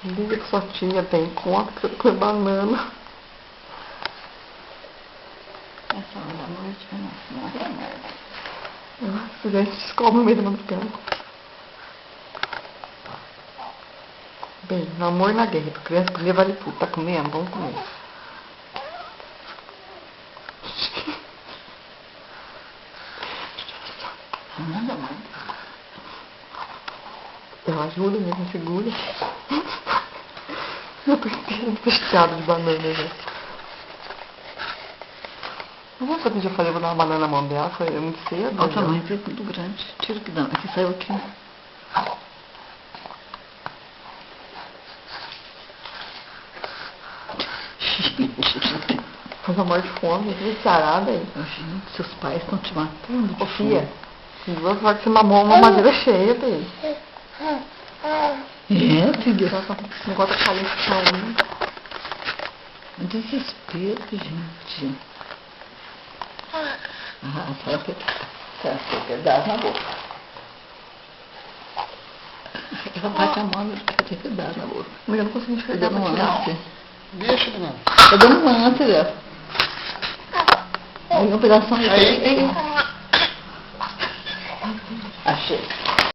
Liga que sua tia tem conta que você come banana. Essa hora da noite, não é merda. Se a gente descobre no meio da madrugada. Bem, no amor e na guerra. Pra criança comer vale tudo. Tá comendo? Vamos comer. Nada mais. Eu ajudo mesmo, segura. Eu tô inteiro fechado de banana já. Não é quando eu falei, eu vou dar uma banana na mão dela, foi muito cedo. Olha o tamanho dele, muito grande. Tira que dá. Aqui saiu aqui. Faz uma morte de fome, que sarada aí. Gente, seus pais estão te matando. Ô, filha, duas horas que você mamou uma madeira cheia, filho. É, filha. Esse negócio tá caindo no chão aí. Desespero, gente. Ah, a senhora tem pedaço na boca. Ela bate a mão e tem pedaço na boca. Mas eu não consigo enxergar pra tirar. Deixa, menino. Tá dando um ânsia, Léo. Aí um pedação aí. Achei.